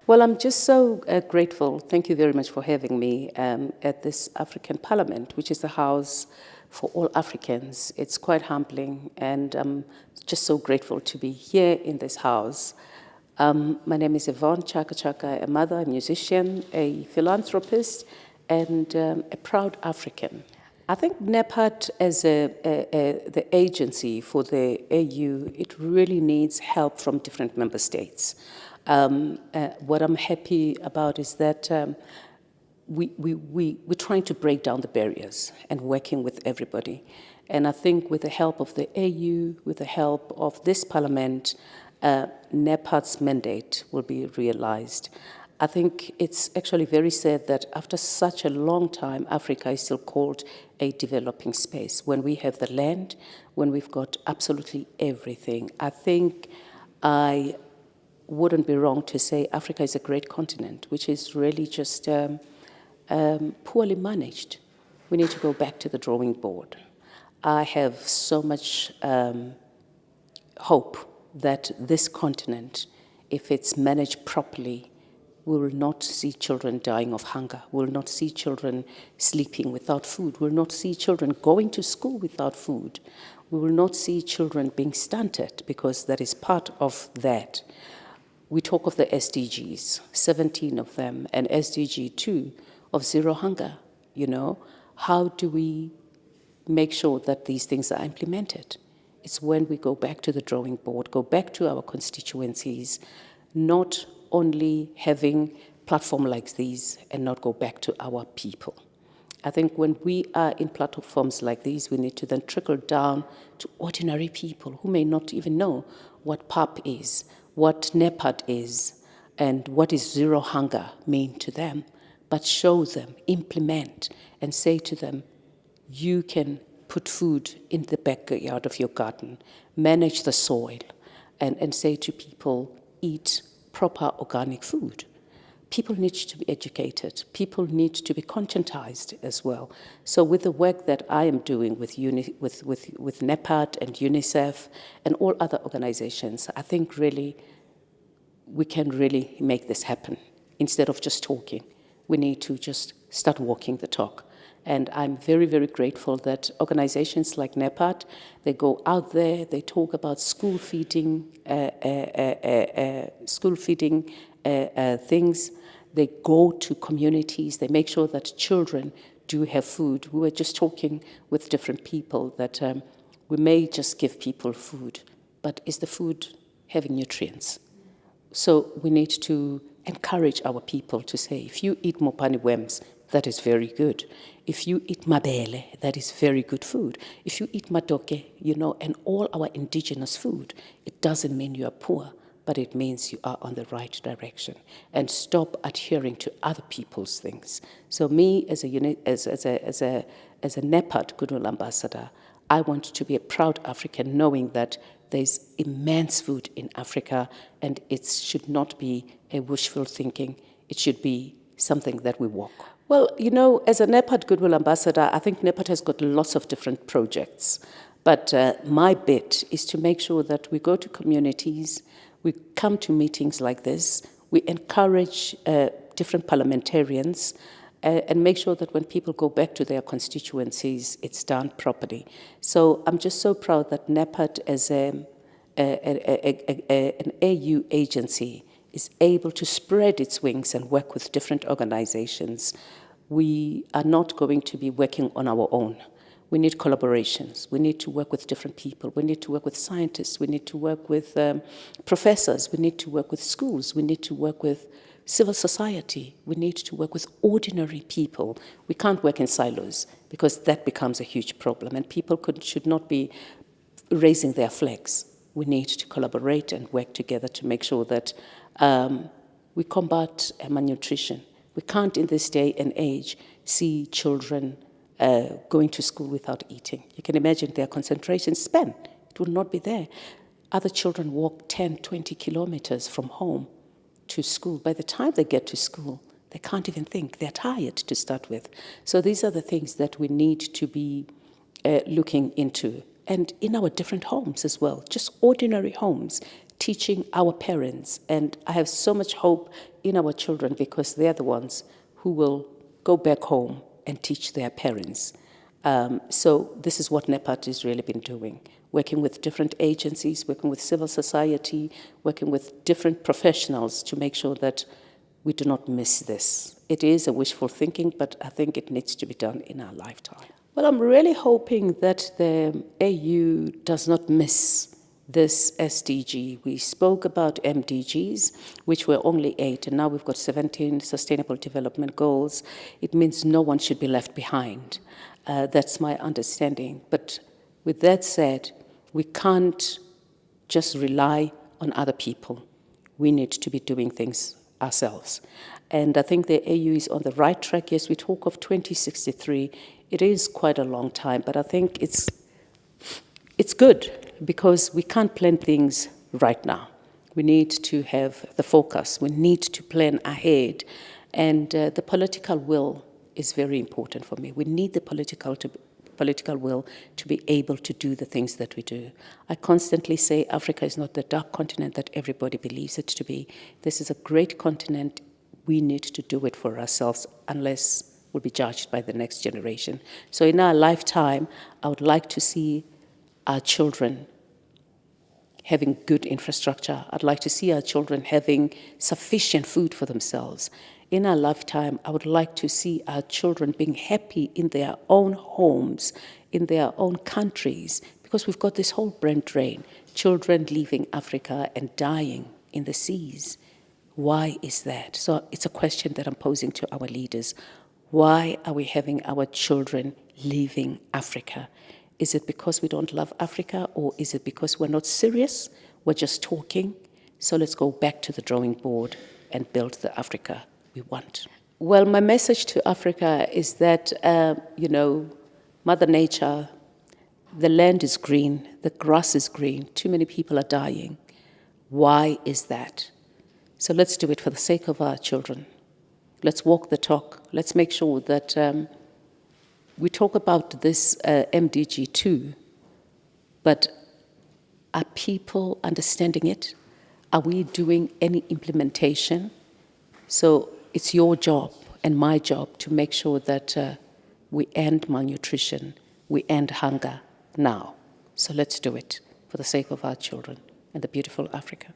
Well, I'm just so grateful. Thank you very much for having me at this African Parliament, which is the house for all Africans. It's quite humbling, and I'm just so grateful to be here in this house. My name is Yvonne Chaka Chaka, a mother, a musician, a philanthropist, and a proud African. I think NEPAD, as the agency for the AU, it really needs help from different member states. What I'm happy about is that we're trying to break down the barriers and working with everybody. And I think with the help of the AU, with the help of this parliament, NEPAD's mandate will be realized. I think it's actually very sad that after such a long time, Africa is still called a developing space. When we have the land, when we've got absolutely everything. I think I wouldn't be wrong to say Africa is a great continent, which is really just poorly managed. We need to go back to the drawing board. I have so much hope that this continent, if it's managed properly, we will not see children dying of hunger. We will not see children sleeping without food. We will not see children going to school without food. We will not see children being stunted, because that is part of that. We talk of the SDGs, 17 of them, and SDG 2 of zero hunger. You know, how do we make sure that these things are implemented? It's when we go back to the drawing board, go back to our constituencies, not only having platforms like these and not go back to our people. I think when we are in platforms like these, we need to then trickle down to ordinary people who may not even know what PAP is, what NEPAD is, and what is zero hunger mean to them, but show them, implement, and say to them, you can put food in the backyard of your garden, manage the soil, and say to people, eat proper organic food. People need to be educated. People need to be conscientized as well. So with the work that I am doing with NEPAD and UNICEF and all other organizations, I think really we can really make this happen. Instead of just talking, we need to just start walking the talk. And I'm very, very grateful that organizations like NEPAD, they go out there, they talk about school feeding things. They go to communities, they make sure that children do have food. We were just talking with different people that we may just give people food, but is the food having nutrients? So we need to encourage our people to say, if you eat mopane worms, that is very good. If you eat mabele, that is very good food. If you eat matoke, you know, and all our indigenous food, it doesn't mean you are poor, but it means you are on the right direction. And stop adhering to other people's things. So me, as a NEPAD Goodwill ambassador, I want to be a proud African, knowing that there's immense food in Africa, and it should not be a wishful thinking. It should be something that we walk. Well, you know, as a NEPAD Goodwill ambassador, I think NEPAD has got lots of different projects. But my bit is to make sure that we go to communities, we come to meetings like this, we encourage different parliamentarians, and make sure that when people go back to their constituencies, it's done properly. So I'm just so proud that NEPAD, as an AU agency, is able to spread its wings and work with different organizations. We are not going to be working on our own. We need collaborations. We need to work with different people. We need to work with scientists. We need to work with professors. We need to work with schools. We need to work with civil society. We need to work with ordinary people. We can't work in silos, because that becomes a huge problem, and people should not be raising their flags. We need to collaborate and work together to make sure that we combat malnutrition. We can't, in this day and age, see children going to school without eating. You can imagine their concentration span. It will not be there. Other children walk 10, 20 kilometers from home to school. By the time they get to school, they can't even think. They're tired to start with. So these are the things that we need to be looking into. And in our different homes as well, just ordinary homes, teaching our parents. And I have so much hope in our children because they're the ones who will go back home and teach their parents. So this is what NEPAD has really been doing, working with different agencies, working with civil society, working with different professionals to make sure that we do not miss this. It is a wishful thinking, but I think it needs to be done in our lifetime. Well, I'm really hoping that the AU does not miss this SDG. We spoke about MDGs, which were only 8, and now we've got 17 Sustainable Development Goals. It means no one should be left behind. That's my understanding. But with that said, we can't just rely on other people. We need to be doing things ourselves. And I think the AU is on the right track. Yes, we talk of 2063. It is quite a long time, but I think it's good because we can't plan things right now. We need to have the focus. We need to plan ahead. And the political will is very important for me. We need the political will to be able to do the things that we do. I constantly say Africa is not the dark continent that everybody believes it to be. This is a great continent. We need to do it for ourselves unless we'll be judged by the next generation. So in our lifetime, I would like to see our children having good infrastructure. I'd like to see our children having sufficient food for themselves. In our lifetime, I would like to see our children being happy in their own homes, in their own countries, because we've got this whole brain drain. Children leaving Africa and dying in the seas. Why is that? So it's a question that I'm posing to our leaders. Why are we having our children leaving Africa? Is it because we don't love Africa, or is it because we're not serious? We're just talking? So let's go back to the drawing board and build the Africa we want. Well, my message to Africa is that, Mother Nature, the land is green, the grass is green, too many people are dying. Why is that? So let's do it for the sake of our children. Let's walk the talk. Let's make sure that we talk about this MDG too, but are people understanding it? Are we doing any implementation? So it's your job and my job to make sure that we end malnutrition, we end hunger now. So let's do it for the sake of our children and the beautiful Africa.